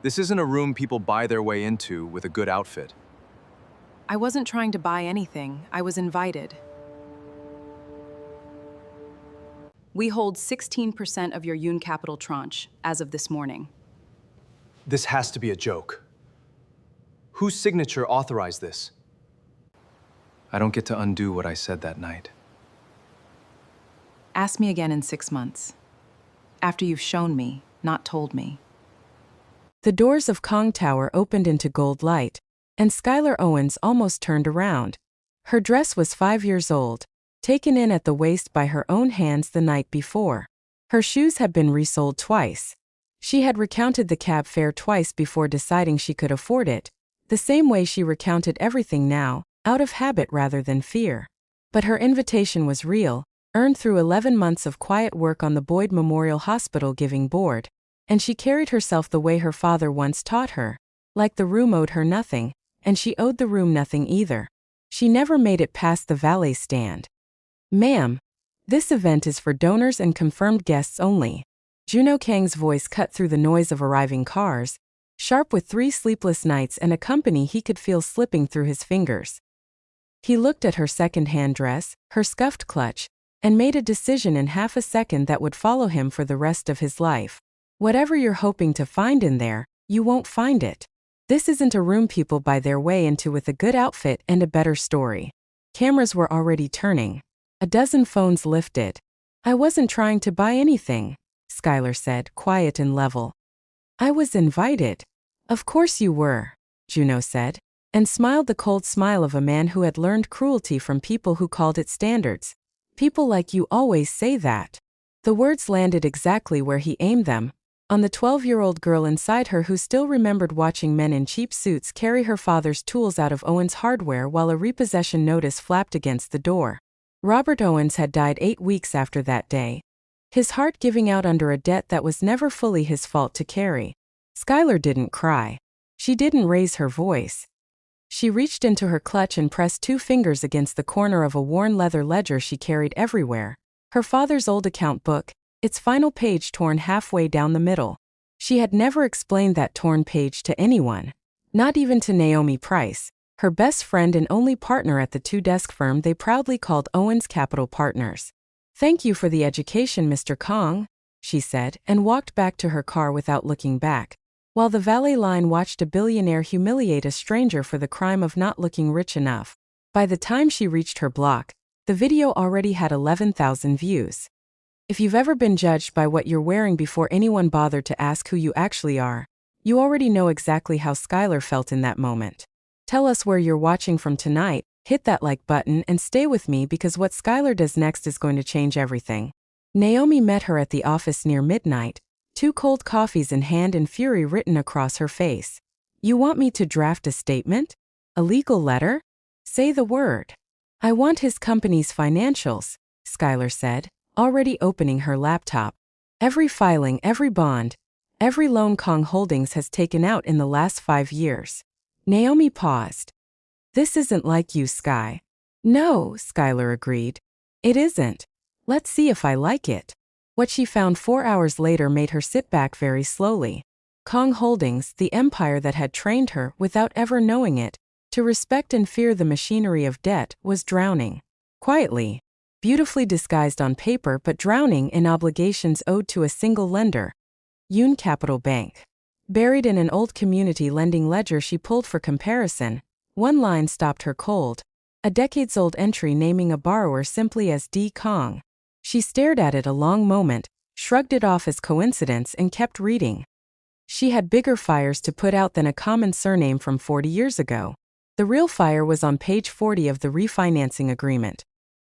This isn't a room people buy their way into with a good outfit. I wasn't trying to buy anything. I was invited. We hold 16% of your Yoon capital tranche as of this morning. This has to be a joke. Whose signature authorized this? I don't get to undo what I said that night. Ask me again in 6 months. After you've shown me, not told me. The doors of Kang Tower opened into gold light, and Skylar Owens almost turned around. Her dress was 5 years old, taken in at the waist by her own hands the night before. Her shoes had been resold twice. She had recounted the cab fare twice before deciding she could afford it, the same way she recounted everything now, out of habit rather than fear. But her invitation was real, earned through 11 months of quiet work on the Boyd Memorial Hospital Giving Board, and she carried herself the way her father once taught her, like the room owed her nothing, and she owed the room nothing either. She never made it past the valet stand. "Ma'am, this event is for donors and confirmed guests only." Junho Kang's voice cut through the noise of arriving cars, sharp with 3 sleepless nights and a company he could feel slipping through his fingers. He looked at her second-hand dress, her scuffed clutch, and made a decision in half a second that would follow him for the rest of his life. Whatever you're hoping to find in there, you won't find it. This isn't a room people buy their way into with a good outfit and a better story. Cameras were already turning. A dozen phones lifted. "I wasn't trying to buy anything," Skylar said, quiet and level. "I was invited." "Of course you were," Junho said, and smiled the cold smile of a man who had learned cruelty from people who called it standards. "People like you always say that." The words landed exactly where he aimed them, on the 12-year-old girl inside her who still remembered watching men in cheap suits carry her father's tools out of Owens' hardware while a repossession notice flapped against the door. Robert Owens had died 8 weeks after that day, his heart giving out under a debt that was never fully his fault to carry. Skylar didn't cry. She didn't raise her voice. She reached into her clutch and pressed 2 fingers against the corner of a worn leather ledger she carried everywhere. Her father's old account book, its final page torn halfway down the middle. She had never explained that torn page to anyone. Not even to Naomi Price, her best friend and only partner at the 2-desk firm they proudly called Owens Capital Partners. "Thank you for the education, Mr. Kang," she said, and walked back to her car without looking back, while the valet line watched a billionaire humiliate a stranger for the crime of not looking rich enough. By the time she reached her block, the video already had 11,000 views. If you've ever been judged by what you're wearing before anyone bothered to ask who you actually are, you already know exactly how Skylar felt in that moment. Tell us where you're watching from tonight, hit that like button and stay with me because what Skylar does next is going to change everything. Naomi met her at the office near midnight, 2 cold coffees in hand and fury written across her face. "You want me to draft a statement? A legal letter? Say the word." "I want his company's financials," Skylar said, already opening her laptop. "Every filing, every bond, every loan Kang Holdings has taken out in the last 5 years. Naomi paused. "This isn't like you, Sky." "No," Skylar agreed. "It isn't. Let's see if I like it." What she found 4 hours later made her sit back very slowly. Kang Holdings, the empire that had trained her, without ever knowing it, to respect and fear the machinery of debt, was drowning. Quietly. Beautifully disguised on paper but drowning in obligations owed to a single lender. Yoon Capital Bank. Buried in an old community lending ledger she pulled for comparison, one line stopped her cold. A decades-old entry naming a borrower simply as D. Kang. She stared at it a long moment, shrugged it off as coincidence and kept reading. She had bigger fires to put out than a common surname from 40 years ago. The real fire was on page 40 of the refinancing agreement.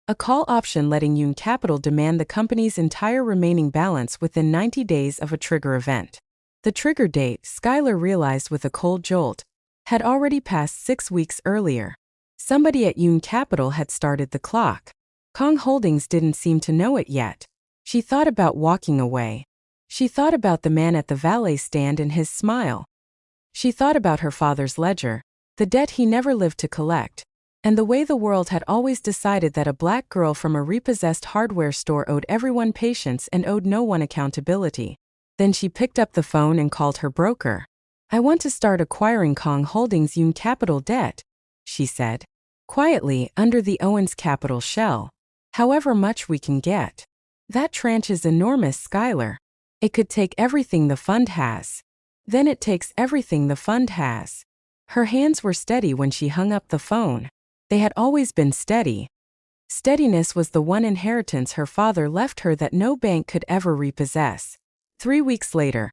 A call option letting Yoon Capital demand the company's entire remaining balance within 90 days of a trigger event. The trigger date, Skylar realized with a cold jolt, had already passed 6 weeks earlier. Somebody at Yoon Capital had started the clock. Kang Holdings didn't seem to know it yet. She thought about walking away. She thought about the man at the valet stand and his smile. She thought about her father's ledger, the debt he never lived to collect, and the way the world had always decided that a black girl from a repossessed hardware store owed everyone patience and owed no one accountability. Then she picked up the phone and called her broker. I want to start acquiring Kang Holdings' Yoon capital debt, she said, quietly under the Owens capital shell. However much we can get. That tranche is enormous, Skylar. It could take everything the fund has. Then it takes everything the fund has. Her hands were steady when she hung up the phone. They had always been steady. Steadiness was the one inheritance her father left her that no bank could ever repossess. 3 weeks later,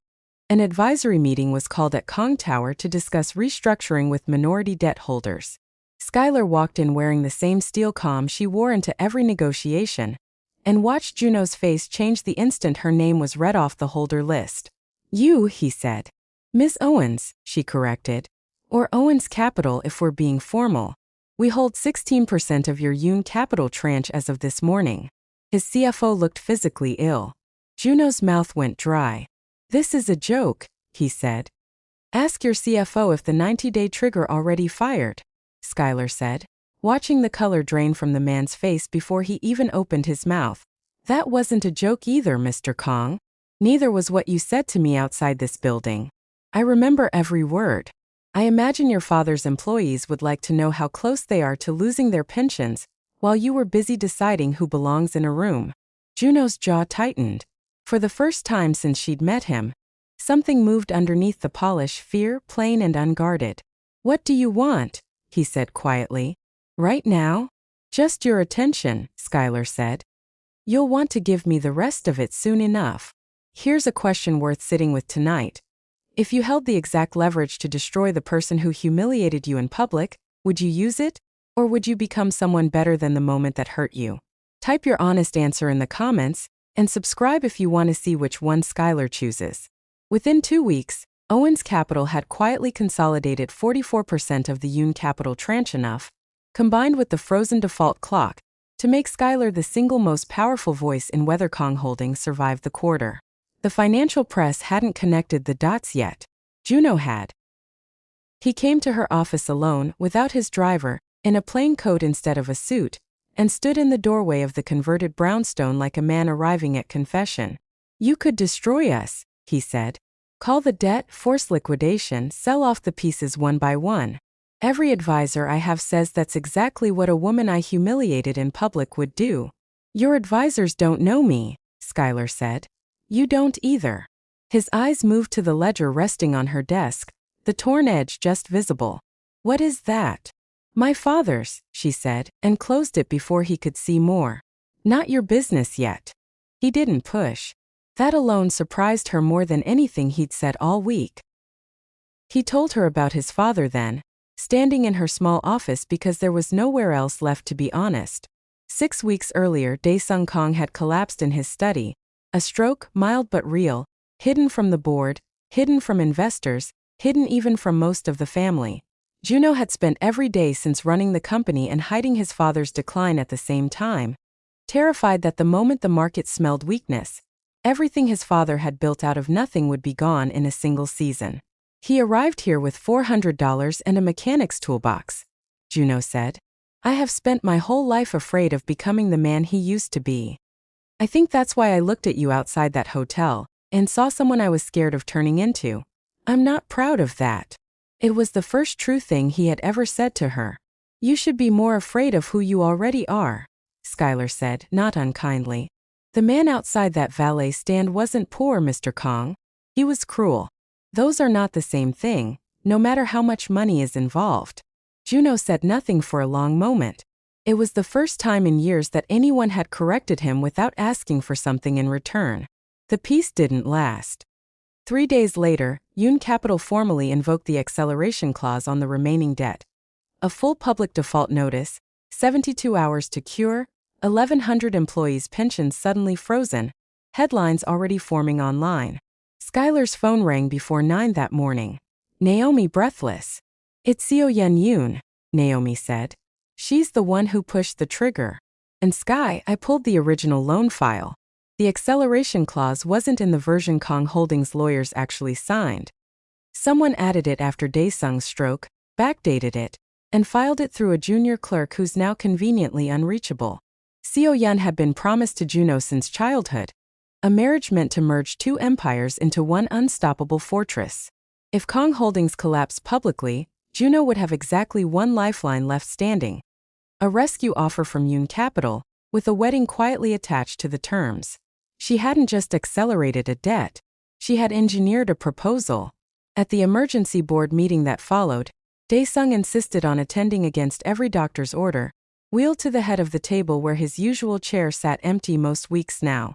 an advisory meeting was called at Kang Tower to discuss restructuring with minority debt holders. Skylar walked in wearing the same steel calm she wore into every negotiation, and watched Junho's face change the instant her name was read off the holder list. You, he said. Miss Owens, she corrected. Or Owens Capital if we're being formal. We hold 16% of your Yoon capital tranche as of this morning. His CFO looked physically ill. Junho's mouth went dry. This is a joke, he said. Ask your CFO if the 90-day trigger already fired, Skylar said, watching the color drain from the man's face before he even opened his mouth. That wasn't a joke either, Mr. Kang. Neither was what you said to me outside this building. I remember every word. I imagine your father's employees would like to know how close they are to losing their pensions, while you were busy deciding who belongs in a room. Junho's jaw tightened. For the first time since she'd met him, something moved underneath the polish, fear, plain and unguarded. What do you want? He said quietly. Right now? Just your attention, Skylar said. You'll want to give me the rest of it soon enough. Here's a question worth sitting with tonight. If you held the exact leverage to destroy the person who humiliated you in public, would you use it? Or would you become someone better than the moment that hurt you? Type your honest answer in the comments, and subscribe if you want to see which one Skylar chooses. Within 2 weeks, Owens Capital had quietly consolidated 44% of the Yoon capital tranche enough, combined with the frozen default clock, to make Skylar the single most powerful voice in whether Kang Holdings survived the quarter. The financial press hadn't connected the dots yet. Junho had. He came to her office alone, without his driver, in a plain coat instead of a suit, and stood in the doorway of the converted brownstone like a man arriving at confession. You could destroy us, he said. Call the debt, force liquidation, sell off the pieces one by one. Every advisor I have says that's exactly what a woman I humiliated in public would do. Your advisors don't know me, Skylar said. You don't either. His eyes moved to the ledger resting on her desk, the torn edge just visible. What is that? My father's, she said, and closed it before he could see more. Not your business yet. He didn't push. That alone surprised her more than anything he'd said all week. He told her about his father then, standing in her small office because there was nowhere else left to be honest. 6 weeks earlier, Dae-sung Kang had collapsed in his study, a stroke, mild but real, hidden from the board, hidden from investors, hidden even from most of the family. Junho had spent every day since running the company and hiding his father's decline at the same time, terrified that the moment the market smelled weakness, everything his father had built out of nothing would be gone in a single season. He arrived here with $400 and a mechanic's toolbox, Junho said. I have spent my whole life afraid of becoming the man he used to be. I think that's why I looked at you outside that hotel, and saw someone I was scared of turning into. I'm not proud of that. It was the first true thing he had ever said to her. You should be more afraid of who you already are, Skylar said, not unkindly. The man outside that valet stand wasn't poor, Mr. Kang. He was cruel. Those are not the same thing, no matter how much money is involved. Junho said nothing for a long moment. It was the first time in years that anyone had corrected him without asking for something in return. The peace didn't last. 3 days later, Yoon Capital formally invoked the acceleration clause on the remaining debt. A full public default notice, 72 hours to cure, 1,100 employees' pensions suddenly frozen, headlines already forming online. Skylar's phone rang before 9 that morning. Naomi breathless. It's Yoon, Naomi said. She's the one who pushed the trigger. And Sky, I pulled the original loan file. The acceleration clause wasn't in the version Kang Holdings lawyers actually signed. Someone added it after Dae-sung's stroke, backdated it, and filed it through a junior clerk who's now conveniently unreachable. Yoon had been promised to Junho since childhood. A marriage meant to merge two empires into one unstoppable fortress. If Kang Holdings collapsed publicly, Junho would have exactly one lifeline left standing. A rescue offer from Yoon Capital, with a wedding quietly attached to the terms. She hadn't just accelerated a debt, she had engineered a proposal. At the emergency board meeting that followed, Dae-sung insisted on attending against every doctor's order, wheeled to the head of the table where his usual chair sat empty most weeks now.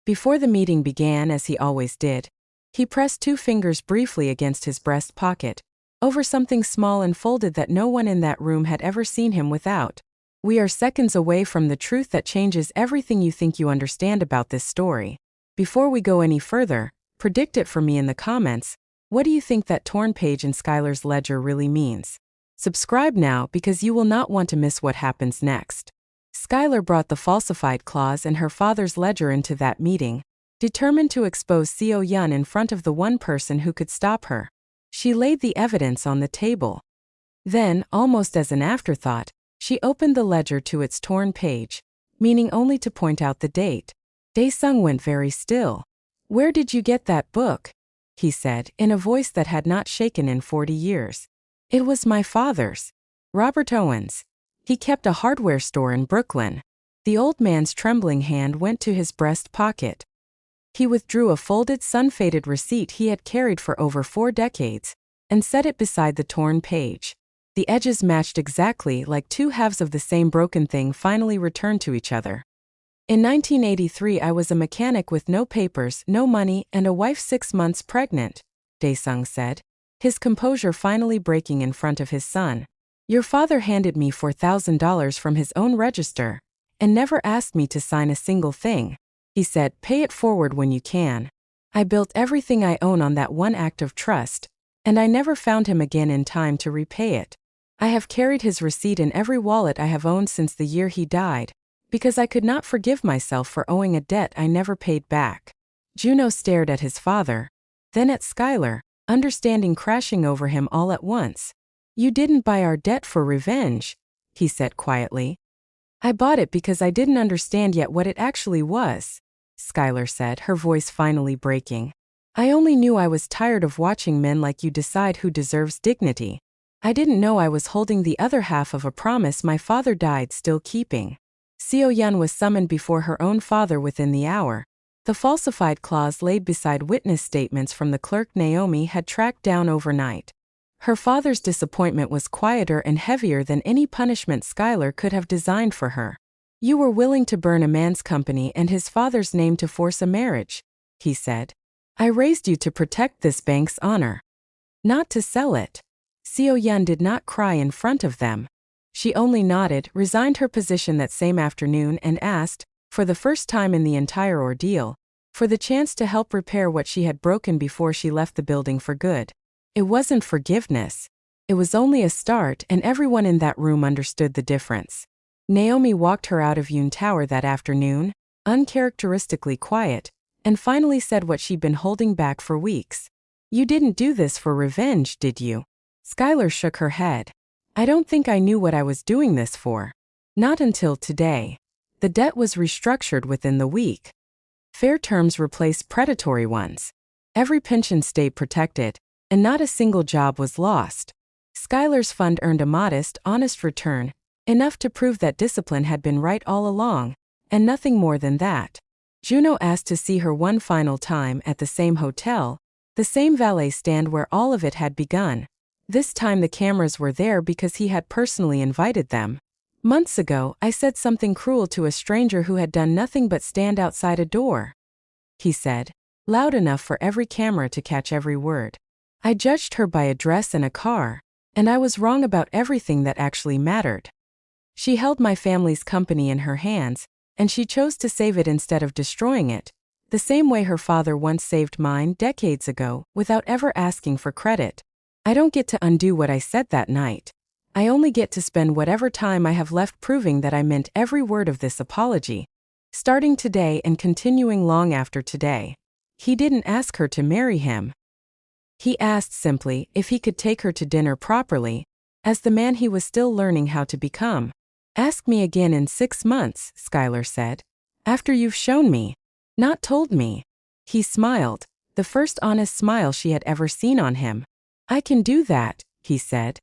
Before the meeting began, as he always did, he pressed 2 fingers briefly against his breast pocket, over something small and folded that no one in that room had ever seen him without. We are seconds away from the truth that changes everything you think you understand about this story. Before we go any further, predict it for me in the comments. What do you think that torn page in Skylar's ledger really means? Subscribe now because you will not want to miss what happens next. Skylar brought the falsified clause and her father's ledger into that meeting, determined to expose Seo Yun in front of the one person who could stop her. She laid the evidence on the table. Then, almost as an afterthought, she opened the ledger to its torn page, meaning only to point out the date. Dae-sung went very still. "Where did you get that book?" he said, in a voice that had not shaken in 40 years. "It was my father's. Robert Owens. He kept a hardware store in Brooklyn." The old man's trembling hand went to his breast pocket. He withdrew a folded, sun-faded receipt he had carried for over 4 decades, and set it beside the torn page. The edges matched exactly, like 2 halves of the same broken thing finally returned to each other. "In 1983 I was a mechanic with no papers, no money, and a wife 6 months pregnant," Dae-sung said, his composure finally breaking in front of his son. "Your father handed me $4,000 from his own register, and never asked me to sign a single thing. He said, 'Pay it forward when you can.' I built everything I own on that one act of trust, and I never found him again in time to repay it. I have carried his receipt in every wallet I have owned since the year he died, because I could not forgive myself for owing a debt I never paid back." Junho stared at his father, then at Skylar, understanding crashing over him all at once. "You didn't buy our debt for revenge," he said quietly. "I bought it because I didn't understand yet what it actually was," Skylar said, her voice finally breaking. "I only knew I was tired of watching men like you decide who deserves dignity. I didn't know I was holding the other half of a promise my father died still keeping." Seo Yun was summoned before her own father within the hour. The falsified clause laid beside witness statements from the clerk Naomi had tracked down overnight. Her father's disappointment was quieter and heavier than any punishment Skylar could have designed for her. "You were willing to burn a man's company and his father's name to force a marriage," he said. "I raised you to protect this bank's honor, not to sell it." Seo Yun did not cry in front of them. She only nodded, resigned her position that same afternoon, and asked, for the first time in the entire ordeal, for the chance to help repair what she had broken before she left the building for good. It wasn't forgiveness. It was only a start, and everyone in that room understood the difference. Naomi walked her out of Yoon Tower that afternoon, uncharacteristically quiet, and finally said what she'd been holding back for weeks. "You didn't do this for revenge, did you?" Skylar shook her head. "I don't think I knew what I was doing this for. Not until today." The debt was restructured within the week. Fair terms replaced predatory ones. Every pension stayed protected, and not a single job was lost. Skylar's fund earned a modest, honest return, enough to prove that discipline had been right all along, and nothing more than that. Junho asked to see her one final time at the same hotel, the same valet stand where all of it had begun. This time the cameras were there because he had personally invited them. "Months ago, I said something cruel to a stranger who had done nothing but stand outside a door," he said, loud enough for every camera to catch every word. "I judged her by a dress and a car, and I was wrong about everything that actually mattered. She held my family's company in her hands, and she chose to save it instead of destroying it, the same way her father once saved mine decades ago, without ever asking for credit. I don't get to undo what I said that night. I only get to spend whatever time I have left proving that I meant every word of this apology, starting today and continuing long after today." He didn't ask her to marry him. He asked simply if he could take her to dinner properly, as the man he was still learning how to become. "Ask me again in 6 months, Skylar said. "After you've shown me, not told me." He smiled, the first honest smile she had ever seen on him. I can do that, he said.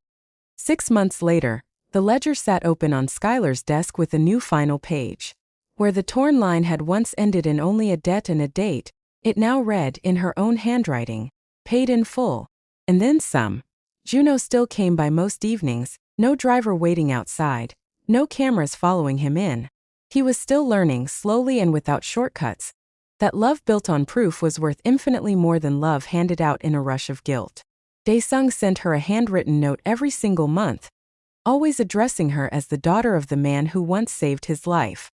6 months later, the ledger sat open on Skylar's desk with a new final page. Where the torn line had once ended in only a debt and a date, it now read in her own handwriting, paid in full. And then some. Junho still came by most evenings, no driver waiting outside, no cameras following him in. He was still learning, slowly and without shortcuts, that love built on proof was worth infinitely more than love handed out in a rush of guilt. Daesung sent her a handwritten note every single month, always addressing her as the daughter of the man who once saved his life.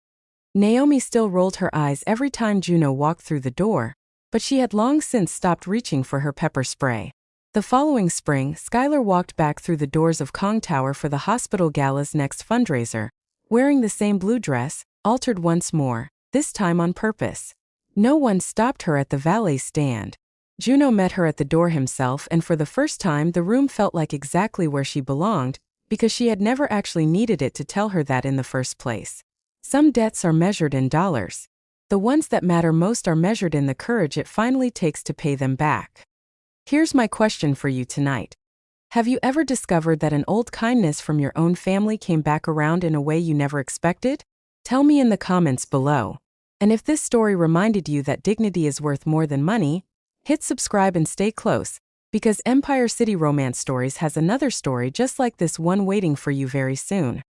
Naomi still rolled her eyes every time Junho walked through the door, but she had long since stopped reaching for her pepper spray. The following spring, Skylar walked back through the doors of Kang Tower for the hospital gala's next fundraiser, wearing the same blue dress, altered once more, this time on purpose. No one stopped her at the Valet stand. Junho met her at the door himself, and for the first time the room felt like exactly where she belonged, because she had never actually needed it to tell her that in the first place. Some debts are measured in dollars. The ones that matter most are measured in the courage it finally takes to pay them back. Here's my question for you tonight. Have you ever discovered that an old kindness from your own family came back around in a way you never expected? Tell me in the comments below. And if this story reminded you that dignity is worth more than money, hit subscribe and stay close, because Empire City Romance Stories has another story just like this one waiting for you very soon.